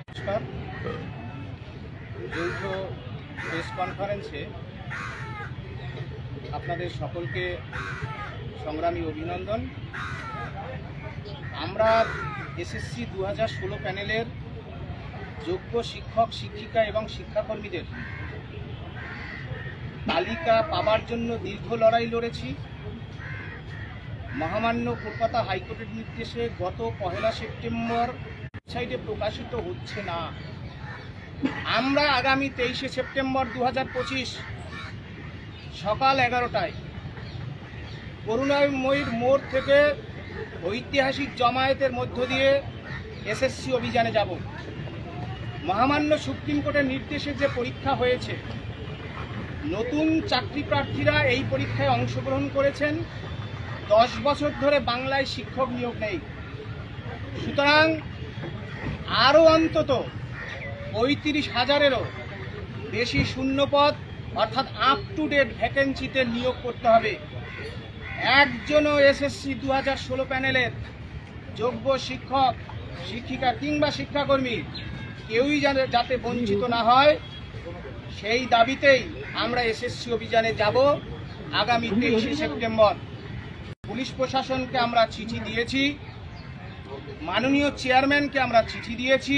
নমস্কার। যৌথ প্রেস কনফারেন্সে আপনাদের সকলকে সংগ্রামী অভিনন্দন। আমরা এসএসসি 2016 প্যানেলের যোগ্য শিক্ষক, শিক্ষিকা এবং শিক্ষাকর্মীদের তালিকা পাবার জন্য দীর্ঘ লড়াই লড়েছি। মহামান্য কলকাতা হাইকোর্টের নির্দেশে গত 1 সেপ্টেম্বর ওয়েবসাইটে প্রকাশিত হচ্ছে না। আমরা আগামী 23 সেপ্টেম্বর 2025 সকাল 11টায় করুণাময়ীর মোড় থেকে ঐতিহাসিক জমায়েতের মধ্য দিয়ে এসএসসি অভিযানে যাব। মহামান্য সুপ্রিম কোর্টের নির্দেশে যে পরীক্ষা হয়েছে, নতুন চাকরি প্রার্থীরা এই পরীক্ষায় অংশগ্রহণ করেছেন। 10 বছর ধরে বাংলায় শিক্ষক নিয়োগ নেই। সুতরাং আরও অন্তত 35,000-এরও বেশি শূন্যপদ অর্থাৎ আপ টু ডেট ভ্যাকেন্সিতে নিয়োগ করতে হবে। একজনও এসএসসি 2016 প্যানেলের যোগ্য শিক্ষক, শিক্ষিকা কিংবা শিক্ষাকর্মী কেউই যাতে বঞ্চিত না হয়, সেই দাবিতেই আমরা এসএসসি অভিযানে যাব আগামী 23 সেপ্টেম্বর। পুলিশ প্রশাসনকে আমরা চিঠি দিয়েছি, মাননীয় চেয়ারম্যানকে আমরা চিঠি দিয়েছি,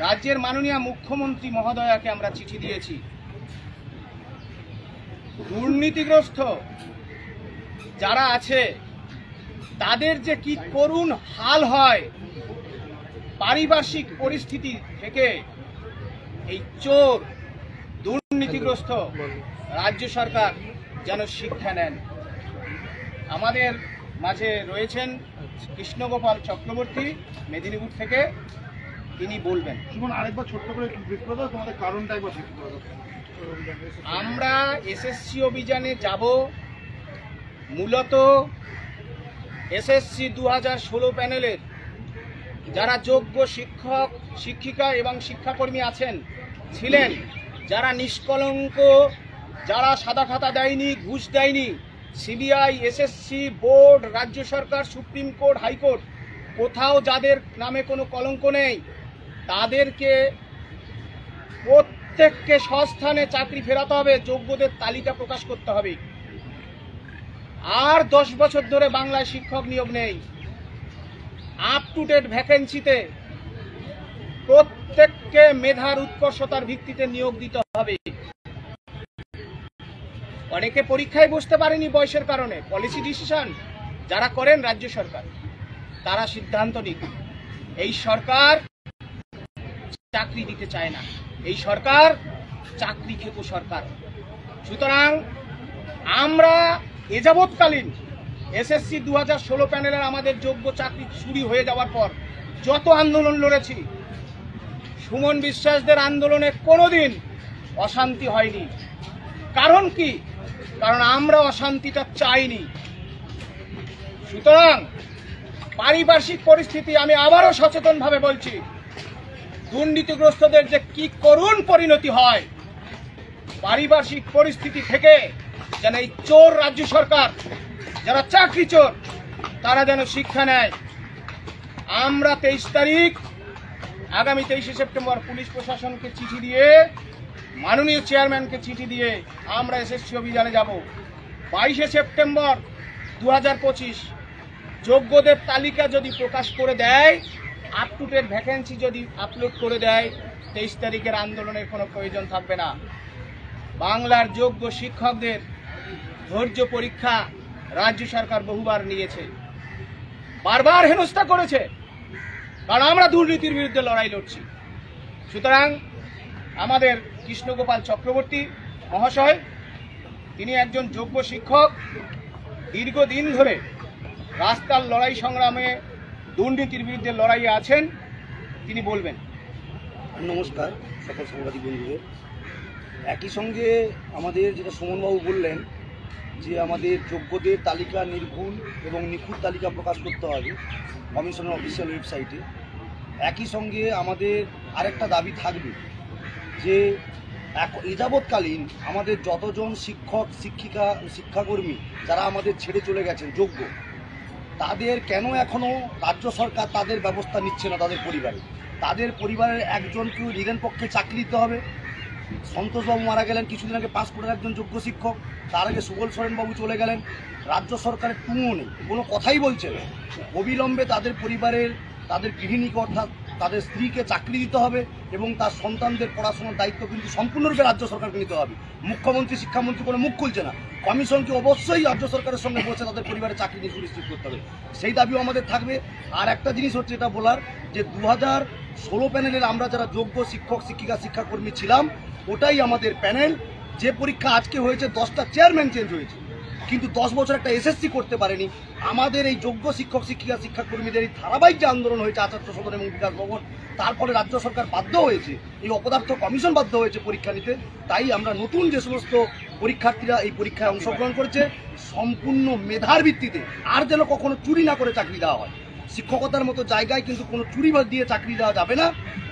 রাজ্যের মাননীয় মুখ্যমন্ত্রী মহোদয়াকে আমরা চিঠি দিয়েছি। দুর্নীতিগ্রস্ত যারা আছে তাদের যে কি করুণ হাল হয়, পারিপার্শ্বিক পরিস্থিতি থেকে এই চোর দুর্নীতিগ্রস্ত রাজ্য সরকার যেন শিক্ষা নেন। আমাদের মাঝে রয়েছেন কৃষ্ণগোপাল চক্রবর্তী মেদিনীপুর থেকে, তিনি বলবেন। আরেকবার ছোট্ট করে তোমাদের কারণটা একবার। আমরা এসএসসি অভিযানে যাব মূলত এসএসসি 2016 প্যানেলের যারা যোগ্য শিক্ষক, শিক্ষিকা এবং শিক্ষাকর্মী ছিলেন, যারা নিষ্কলঙ্ক, যারা সাদা খাতা দেয়নি, ঘুষ দেয়নি, সিবিআই, এসএসসি বোর্ড, রাজ্য সরকার, সুপ্রিম কোর্ট, হাইকোর্ট, কোথাও যাদের নামে কোনো কলঙ্ক নেই, তাদেরকে প্রত্যেককে সস্থানে চাকরি ফেরাতে হবে, যোগ্যদের তালিকা প্রকাশ করতে হবে। আর 10 বছর ধরে বাংলায় শিক্ষক নিয়োগ নেই। আপ টু ডেট ভ্যাকেন্সিতে প্রত্যেককে মেধার উৎকর্ষতার ভিত্তিতে নিয়োগ দিতে হবে। অনেকে পরীক্ষায় বসতে পারেনি বয়সের কারণে, পলিসি ডিসিশন যারা করেন রাজ্য সরকার, তারা সিদ্ধান্ত নিক। এই সরকার চাকরি দিতে চায় না, এই সরকার চাকরি খেকো সরকার। সুতরাং আমরা এযাবৎকালীন এসএসসি 2016 প্যানেলের আমাদের যোগ্য চাকরি চুরি হয়ে যাওয়ার পর যত আন্দোলন লড়েছি, সুমন বিশ্বাসদের আন্দোলনে কোনোদিন অশান্তি হয়নি। কারণ কি? কারণ আমরা অশান্তিটা চাইনি। সুতরাং পারিপার্শ্বিক পরিস্থিতি, আমি আবারও সচেতনভাবে বলছি, দুর্নীতিগ্রস্তদের যে কি করুণ পরিণতি হয়, পারিপার্শ্বিক পরিস্থিতি থেকে যেন এই চোর রাজ্য সরকার, যারা চাকরি চোর, তারা যেন শিক্ষা নেয়। আমরা 23 তারিখ আগামী 23 সেপ্টেম্বর পুলিশ প্রশাসনকে চিঠি দিয়ে, মাননীয় চেয়ারম্যানকে চিঠি দিয়ে আমরা এসএসসি অভিযানে যাব। 22 সেপ্টেম্বর 2025 যোগ্যদের তালিকা যদি প্রকাশ করে দেয়, আপ টু ডেট ভ্যাকেন্সি যদি আপলোড করে দেয়, 23 তারিখের আন্দোলনের কোনো প্রয়োজন থাকবে না। বাংলার যোগ্য শিক্ষকদের ধৈর্য পরীক্ষা রাজ্য সরকার বহুবার নিয়েছে, বারবার হেনস্থা করেছে, কারণ আমরা দুর্নীতির বিরুদ্ধে লড়াই লড়ছি। সুতরাং আমাদের কৃষ্ণগোপাল চক্রবর্তী মহাশয়, তিনি একজন যোগ্য শিক্ষক, দীর্ঘদিন ধরে রাস্তার লড়াই সংগ্রামে দুর্নীতির বিরুদ্ধে লড়াইয়ে আছেন, তিনি বলবেন। নমস্কার সকল সাংবাদিক বন্ধুদের। একই সঙ্গে আমাদের যেটা সুমনবাবু বললেন যে আমাদের যোগ্যদের তালিকা নির্ভুল এবং নিখুঁত তালিকা প্রকাশ করতে হবে কমিশনের অফিসিয়াল ওয়েবসাইটে। একই সঙ্গে আমাদের আরেকটা দাবি থাকবে যে এযাবৎকালীন আমাদের যতজন শিক্ষক, শিক্ষিকা, শিক্ষাকর্মী যারা আমাদের ছেড়ে চলে গেছেন যোগ্য, তাদের কেন এখনো রাজ্য সরকার তাদের ব্যবস্থা নিচ্ছে না তাদের পরিবারের একজনকেও নিদেন পক্ষে চাকরি দিতে হবে। সন্তোষবাবু মারা গেলেন কিছুদিন আগে, পাঁশকুড়ার একজন যোগ্য শিক্ষক, তার আগে সুবল সোরেনবাবু চলে গেলেন, রাজ্য সরকারের টুঁও নেই, কোনো কথাই বলছে না। অবিলম্বে তাদের পরিবারের তাদের গৃহিণীকে অর্থাৎ তাদের স্ত্রীকে চাকরি দিতে হবে এবং তার সন্তানদের পড়াশোনার দায়িত্ব কিন্তু সম্পূর্ণরূপে রাজ্য সরকারকে নিতে হবে। মুখ্যমন্ত্রী শিক্ষামন্ত্রী কোনো মুখ খুলছে না। কমিশনকে অবশ্যই রাজ্য সরকারের সঙ্গে বসে তাদের পরিবারের চাকরি নিয়ে সুনিশ্চিত করতে হবে, সেই দাবিও আমাদের থাকবে। আর একটা জিনিস হচ্ছে এটা বলার যে 2016 প্যানেলের আমরা যারা যোগ্য শিক্ষক শিক্ষিকা শিক্ষাকর্মী ছিলাম ওটাই আমাদের প্যানেল। যে পরীক্ষা আজকে হয়েছে 10টা চেয়ারম্যান চেঞ্জ হয়েছে, কিন্তু 10 বছর একটা এসএসসি করতে পারেনি। আমাদের এই যোগ্য শিক্ষক শিক্ষিকা শিক্ষাকর্মীদের এই ধারাবাহিক যে আন্দোলন হয়েছে আচার্য সদন এবং বিকাশ ভবন, তার ফলে রাজ্য সরকার বাধ্য হয়েছে, এই অপদার্থ কমিশন বাধ্য হয়েছে পরীক্ষা নিতে। তাই আমরা নতুন যে সমস্ত পরীক্ষার্থীরা এই পরীক্ষায় অংশগ্রহণ করছে সম্পূর্ণ মেধার ভিত্তিতে, আর যেন কখনো চুরি না করে চাকরি দেওয়া হয়। শিক্ষকতার মতো জায়গায় কিন্তু কোনো চুরি দিয়ে চাকরি দেওয়া যাবে না।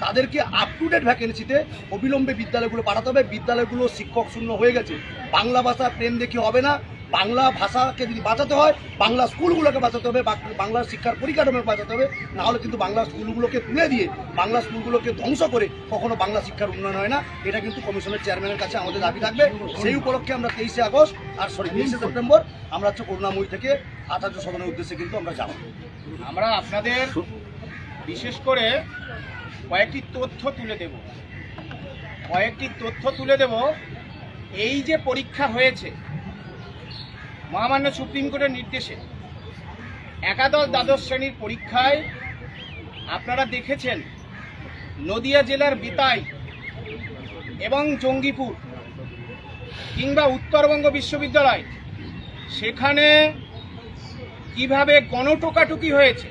তাদেরকে আপ টু ডেট ভ্যাকেন্সিতে অবিলম্বে বিদ্যালয়গুলো পাঠাতে হবে। বিদ্যালয়গুলো শিক্ষক শূন্য হয়ে গেছে, বাংলা ভাষা প্রেম দেখি হবে না। বাংলা ভাষাকে যদি বাঁচাতে হয় বাংলা স্কুলগুলোকে বাঁচাতে হবে, বাংলার শিক্ষার পরিকাঠামোকে বাঁচাতে হবে। নাহলে কিন্তু বাংলা স্কুলগুলোকে তুলে দিয়ে বাংলা স্কুলগুলোকে ধ্বংস করে কখনো বাংলা শিক্ষার উন্নয়ন হয় না। এটা কিন্তু কমিশনের চেয়ারম্যানের কাছে আমাদের দাবি থাকবে। সেই উপলক্ষে আমরা 23শে সেপ্টেম্বর আমরা হচ্ছে করুণাময়ী থেকে আচার্য সদনের উদ্দেশ্যে কিন্তু আমরা যাব। আমরা আপনাদের বিশেষ করে কয়েকটি তথ্য তুলে দেব। এই যে পরীক্ষা হয়েছে মহামান্য সুপ্রিম কোর্টের নির্দেশে, একাদশ দ্বাদশ শ্রেণীর পরীক্ষায় আপনারা দেখেছেন নদিয়া জেলার বিতাই এবং জঙ্গিপুর কিংবা উত্তরবঙ্গ বিশ্ববিদ্যালয়, সেখানে কিভাবে গণটোকাটুকি হয়েছে।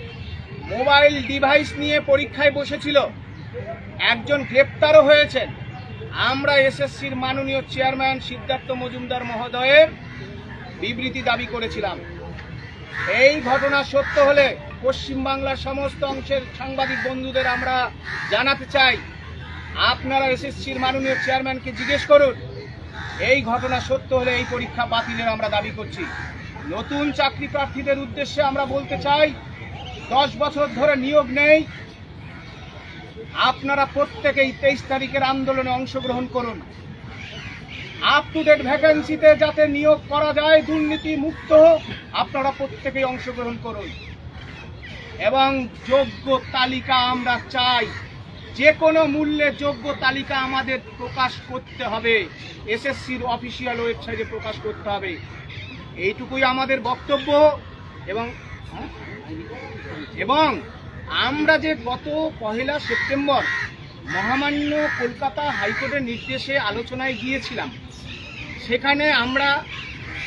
মোবাইল ডিভাইস নিয়ে পরীক্ষায় বসেছিল, একজন গ্রেপ্তারও হয়েছেন। আমরা এসএসসির মাননীয় চেয়ারম্যান সিদ্ধার্থ মজুমদার মহোদয়ের বিবৃতি দাবি করেছিলাম। এই ঘটনা সত্য হলে পশ্চিমবাংলার সমস্ত অংশের সাংবাদিক বন্ধুদের আমরা জানাতে চাই, আপনারা এসএসসির মাননীয় চেয়ারম্যানকে জিজ্ঞেস করুন। এই ঘটনা সত্য হলে এই পরীক্ষা বাতিলের আমরা দাবি করছি। নতুন চাকরি প্রার্থীদের উদ্দেশ্যে আমরা বলতে চাই, 10 বছর ধরে নিয়োগ নেই, আপনারা প্রত্যেকেই 23 তারিখের আন্দোলনে অংশগ্রহণ করুন। আপ টু ডেট ভ্যাকেন্সিতে যাতে নিয়োগ করা যায় দুর্নীতি মুক্ত, আপনারা প্রত্যেকেই অংশগ্রহণ করুন। এবং যোগ্য তালিকা আমরা চাই, যে কোনো মূল্যে যোগ্য তালিকা আমাদের প্রকাশ করতে হবে, এসএসসির অফিসিয়াল ওয়েবসাইটে প্রকাশ করতে হবে। এইটুকুই আমাদের বক্তব্য। এবং আমরা যে গত 1 সেপ্টেম্বর মহামান্য কলকাতা হাইকোর্টের নির্দেশে আলোচনায় গিয়েছিলাম, সেখানে আমরা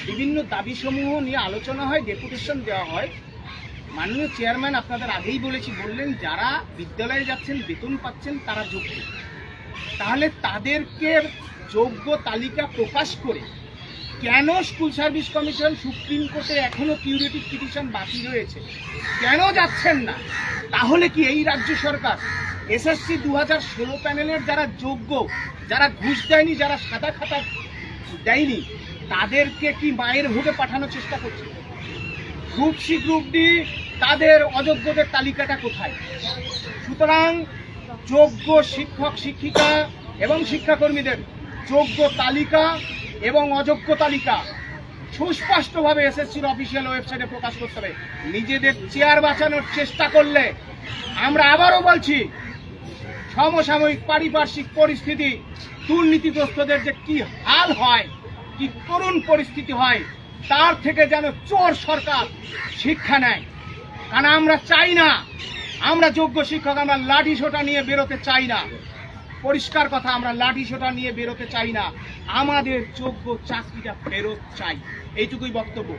বিভিন্ন দাবিসমূহ নিয়ে আলোচনা হয়, ডেপুটেশন দেওয়া হয়। মাননীয় চেয়ারম্যান আপনাদের আগেই বললেন যারা বিদ্যালয়ে যাচ্ছেন বেতন পাচ্ছেন তারা যোগ্য, তাহলে তাদেরকে যোগ্য তালিকা প্রকাশ করে কেন স্কুল সার্ভিস কমিশন সুপ্রিম কোর্টে এখনো কিউরেটিভ পিটিশন বাকি রয়েছে, কেন যাচ্ছেন না? তাহলে কি এই রাজ্য সরকার এসএসসি 2016 প্যানেলের যারা যোগ্য, যারা ঘুষ দেয়নি, যারা সাদা খাতা দেয়নি, তাদেরকে কি মায়ের ভোগে পাঠানোর চেষ্টা করছে? গ্রুপ সি গ্রুপ ডি তাদের অযোগ্যদের তালিকাটা কোথায়? সুতরাং যোগ্য শিক্ষক শিক্ষিকা এবং শিক্ষাকর্মীদের যোগ্য তালিকা এবং অযোগ্য তালিকা সুস্পষ্টভাবে এসএসসির অফিসিয়াল ওয়েবসাইটে প্রকাশ করতে হবে। নিজেদের চেয়ার বাঁচানোর চেষ্টা করলে, আমরা আবারও বলছি, সমসাময়িক পারিপার্শ্বিক পরিস্থিতি, দুর্নীতিগ্রস্তদের যে কি হাল হয়, কি করুণ পরিস্থিতি হয়, তার থেকে যেন চোর সরকার শিক্ষা নেয়। কারণ আমরা চাই না, আমরা যোগ্য শিক্ষক আমরা লাঠি সোটা নিয়ে বেরোতে চাই না। পরিষ্কার কথা, আমরা লাঠি সোটা নিয়ে বেরোতে চাই না, আমাদের যোগ্য চাকরিটা ফেরত চাই। এইটুকুই বক্তব্য।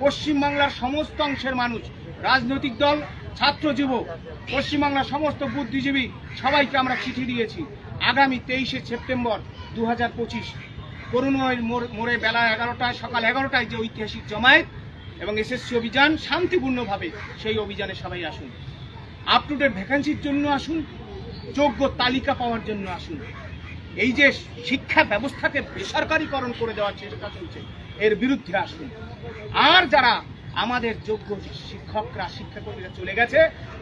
পশ্চিমবাংলার সমস্ত অংশের মানুষ, রাজনৈতিক দল, ছাত্র যুবক, পশ্চিমবাংলার সমস্ত বুদ্ধিজীবী সবাইকে আমরা চিঠি দিয়েছি। আগামী 23শে সেপ্টেম্বর 2025 করুণাময়ীর মোড়ে বেলা 11টায়, সকাল 11টায় যে ঐতিহাসিক জমায়েত এবং এসএসসি অভিযান, শান্তিপূর্ণভাবে সেই অভিযানে সবাই আসুন। আপ টু ডেট ভ্যাকেন্সির জন্য আসুন, যোগ্য তালিকা পাওয়ার জন্য আসুন। এই যে শিক্ষা ব্যবস্থাকে বেসরকারীকরণ করে দেওয়ার চেষ্টা চলছে, এর বিরুদ্ধে আসুন। আর যারা আমাদের যোগ্য শিক্ষকরা শিক্ষাকর্মীরা চলে গেছে,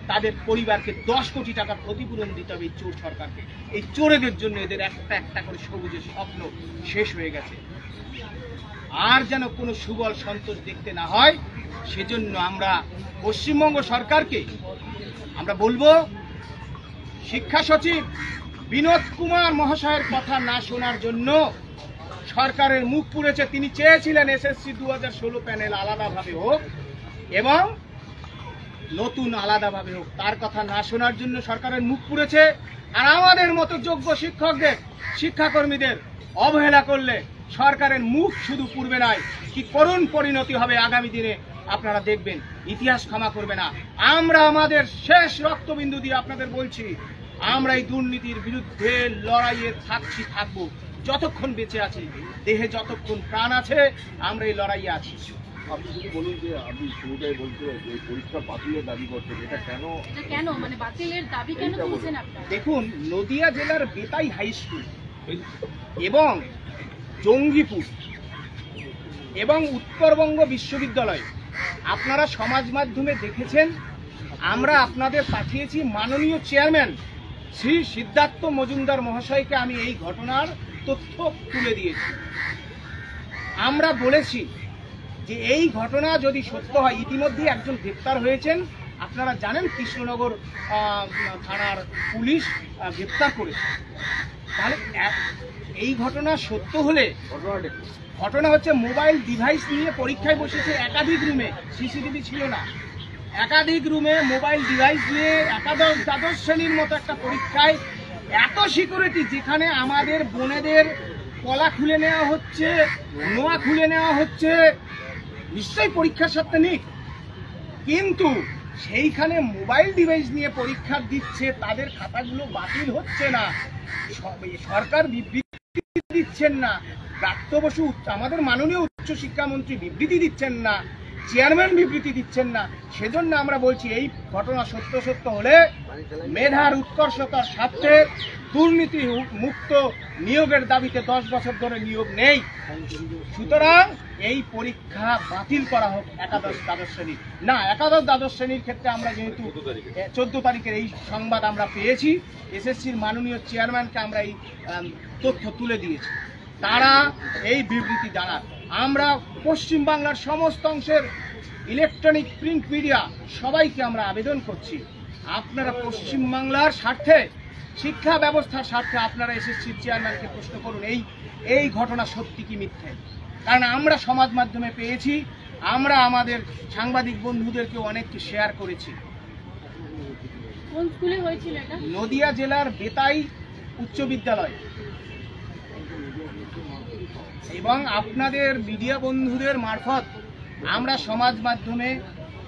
তাদের পরিবারকে 10 কোটি টাকার ক্ষতিপূরণ দিতে হবে এই চোর সরকারকে। এই চোরেদের জন্য এদের একটা একটা করে সবুজের স্বপ্ন শেষ হয়ে গেছে। আর যেন কোনো সুবল সন্তোষ দেখতে না হয়, সেজন্য আমরা পশ্চিমবঙ্গ সরকারকে আমরা বলবো, শিক্ষা সচিব বিনোদ কুমার মহাশয়ের কথা না শোনার জন্য সরকারের মুখ পুড়েছে। তিনি চেয়েছিলেন এসএসসি 2016 প্যানেল আলাদাভাবে হোক এবং নতুন আলাদাভাবে হোক, তার কথা না শোনার জন্য সরকারের মুখ পুড়েছে। আর আমাদের মতো যোগ্য শিক্ষকদের শিক্ষাকর্মীদের অবহেলা করলে সরকারের মুখ শুধু পুড়বে নয়, কি করুণ পরিণতি হবে আগামী দিনে আপনারা দেখবেন, ইতিহাস ক্ষমা করবে না। আমরা আমাদের শেষ রক্তবিন্দু দিয়ে আপনাদের বলছি, আমরা এই দুর্নীতির বিরুদ্ধে লড়াইয়ে থাকবো যতক্ষণ বেঁচে আছি, দেহে যতক্ষণ প্রাণ আছে আমরা এই লড়াইয়ে আছি। আপনি যদি বলুন যে আপনি শুরুটাই বলছিলেন যে পরীক্ষা বাতিলের দাবি করছেন, এটা কেন মানে বাতিলের দাবি কেন তুলছেন আপনারা? দেখুন, নদিয়া জেলার বেতাই হাই স্কুল এবং জঙ্গিপুর এবং উত্তরবঙ্গ বিশ্ববিদ্যালয় আপনারা সমাজ মাধ্যমে দেখেছেন। আমরা আপনাদের পাঠিয়েছি মাননীয় চেয়ারম্যান শ্রী সিদ্ধার্থ মজুমদার মহাশয়কে আমি এই ঘটনার তথ্য তুলে দিয়েছি। আমরা বলেছি যে এই ঘটনা যদি সত্য হয়, ইতিমধ্যে একজন গ্রেপ্তার হয়েছেন, আপনারা জানেন কৃষ্ণনগর থানার পুলিশ গ্রেপ্তার করেছে। তাহলে এই ঘটনা সত্য হলে, ঘটনা হচ্ছে মোবাইল ডিভাইস নিয়ে পরীক্ষায় বসেছে একাধিক রুমে, সিসিটিভি ছিল না, একাধিক রুমে মোবাইল ডিভাইস নিয়ে একাদশ দ্বাদশ শ্রেণীর মতো একটা পরীক্ষায় এত সিকিউরিটি, যেখানে আমাদের বোনেদের কলা খুলে নেওয়া হচ্ছে, নোয়া খুলে নেওয়া হচ্ছে, নিশ্চয়ই পরীক্ষার সাথে নিক, কিন্তু সেইখানে মোবাইল ডিভাইস নিয়ে পরীক্ষা দিচ্ছে, তাদের খাতাগুলো বাতিল হচ্ছে না, সরকার বিবৃতি দিচ্ছেন না, প্রাপ্ত বসু আমাদের মাননীয় উচ্চশিক্ষামন্ত্রী বিবৃতি দিচ্ছেন না, চেয়ারম্যান বিবৃতি দিচ্ছেন না। সেজন্য আমরা বলছি এই ঘটনা সত্য হলে মেধার উৎকর্ষতার স্বার্থে দুর্নীতি মুক্ত নিয়োগের দাবিতে 10 বছর ধরে নিয়োগ নেই, সুতরাং এই পরীক্ষা বাতিল করা হোক একাদশ দ্বাদশ শ্রেণীর। না, একাদশ দ্বাদশ শ্রেণীর ক্ষেত্রে আমরা যেহেতু 14 তারিখের এই সংবাদ আমরা পেয়েছি, এসএসসির মাননীয় চেয়ারম্যানকে আমরা এই তথ্য তুলে দিয়েছি, তারা এই বিবৃতি জানান। আমরা পশ্চিমবাংলার সমস্ত অংশের ইলেকট্রনিক প্রিন্ট মিডিয়া সবাইকে আমরা আবেদন করছি, আপনারা পশ্চিমবাংলার স্বার্থে, শিক্ষা ব্যবস্থার স্বার্থে আপনারা এসএসসির চেয়ারম্যানকে প্রশ্ন করুন এই ঘটনা সত্যি কি মিথ্যে। কারণ আমরা সমাজ মাধ্যমে পেয়েছি, আমরা আমাদের সাংবাদিক বন্ধুদেরকে অনেককে শেয়ার করেছি। কোন স্কুলে হয়েছিল এটা? নদিয়া জেলার বেতাই উচ্চ বিদ্যালয়। এবং আপনাদের মিডিয়া বন্ধুদের মারফত আমরা সমাজ মাধ্যমে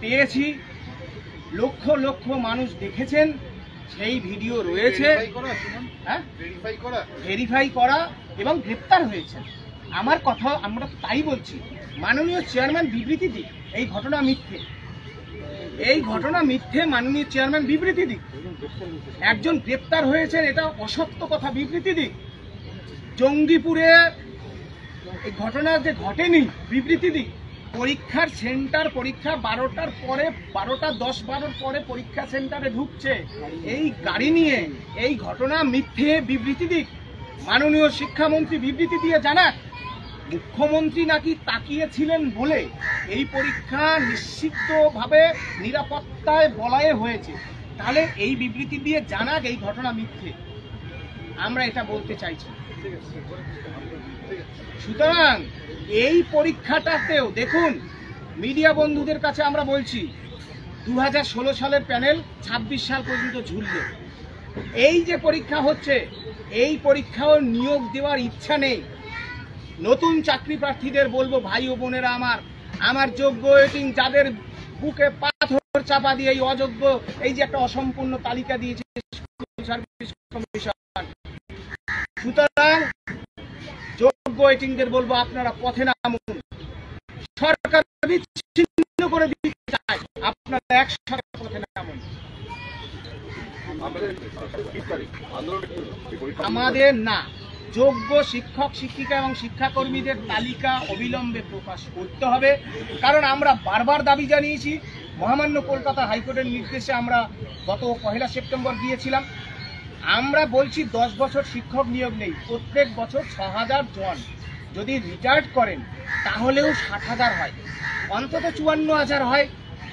পেয়েছি, লক্ষ লক্ষ মানুষ দেখেছেন, সেই ভিডিও রয়েছে, ভেরিফাই করা এবং গ্রেপ্তার হয়েছেন। আমার কথা আমরা তাই বলছি, মাননীয় চেয়ারম্যান বিবৃতি দিক এই ঘটনা মিথ্যে, এই ঘটনা মিথ্যে, মাননীয় চেয়ারম্যান বিবৃতি দিক, একজন গ্রেপ্তার হয়েছেন এটা অসত্য কথা, বিবৃতি দিক। জঙ্গিপুরে এই ঘটনা যে ঘটেনি, বিবৃতি দিক। পরীক্ষার সেন্টার, পরীক্ষা 12টার পরে, 12টা 10-12 পরে পরীক্ষা সেন্টারে ঢুকছে এই গাড়ি নিয়ে, এই ঘটনা মিথ্যে, বিবৃতি দিক। মাননীয় শিক্ষামন্ত্রী বিবৃতি দিয়ে জানাক, মুখ্যমন্ত্রী নাকি তাকিয়েছিলেন বলে এই পরীক্ষা নিশ্চিতভাবে নিরাপত্তায় বলয়ে হয়েছে, তাহলে এই বিবৃতি দিয়ে জানাক এই ঘটনা মিথ্যে। আমরা এটা বলতে চাইছি। সুতরাং এই পরীক্ষাটাতেও দেখুন, মিডিয়া বন্ধুদের কাছে আমরা বলছি, 2016 সালের প্যানেল 26 সাল পর্যন্ত ঝুলবে। এই যে পরীক্ষা হচ্ছে, এই পরীক্ষাও নিয়োগ দেওয়ার ইচ্ছা নেই। নতুন চাকরি প্রার্থীদের বলবো, ভাই ও বোনেরা আমার যোগ্য ওয়েটিং যাদের বুকে পাথর চাপা দিয়ে এই অযোগ্য, এই যে একটা অসম্পূর্ণ তালিকা দিয়েছে সার্ভিস কমিশন, সুতরাং যোগ্য ওয়েটিংদের বলবো আপনারা পথে নামুন। সরকার বিচ্ছিন্ন করে দিতে চায়, আপনারা একসাথে পথে নামুন। আমাদের না, যোগ্য শিক্ষক শিক্ষিকা এবং শিক্ষাকর্মীদের তালিকা অবিলম্বে প্রকাশ করতে হবে। কারণ আমরা বারবার দাবি জানিয়েছি, মহামান্য কলকাতা হাইকোর্টের নির্দেশে আমরা গত 1 সেপ্টেম্বর দিয়েছিলাম। আমরা বলছি 10 বছর শিক্ষক নিয়োগ নেই, প্রত্যেক বছর 6000 জন যদি রিটায়ার্ড করেন তাহলেও 60,000 হয়, অন্তত 54,000 হয়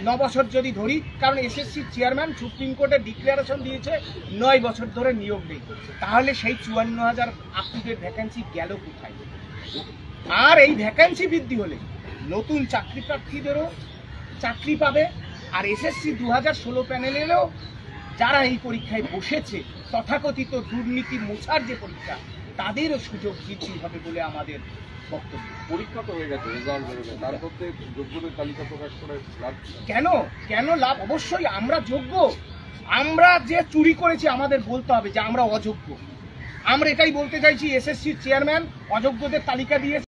9 বছর যদি ধরি। কারণ এসএসসি চেয়ারম্যান সুপ্রিম কোর্টে ডিক্লারেশন দিয়েছে 9 বছর ধরে নিয়োগ নেই, তাহলে সেই 54,000 আপ টু ডেট ভ্যাকেন্সি গেল কোথায়? আর এই ভ্যাকেন্সি বৃদ্ধি হলে নতুন চাকরি প্রার্থীদেরও চাকরি পাবে, আর এসএসসি 2016 প্যানেলেরও যারা এই পরীক্ষায় বসেছে তথাকথিত দুর্নীতি মোছার যে পরীক্ষা, তাদেরও সুযোগ বৃদ্ধি হবে বলে আমাদের বক্তব্য। পরীক্ষা তো হয়ে গেছে, রেজাল্ট বেরোবে, তার মধ্যে যোগ্যদের তালিকা প্রকাশ করে লাভ কি? কেন লাভ? অবশ্যই আমরা যোগ্য। আমরা যে চুরি করেছি আমাদের বলতে হবে যে আমরা অযোগ্য। আমরা এটাই বলতে চাইছি, এসএসসি চেয়ারম্যান অযোগ্যদের তালিকা দিয়ে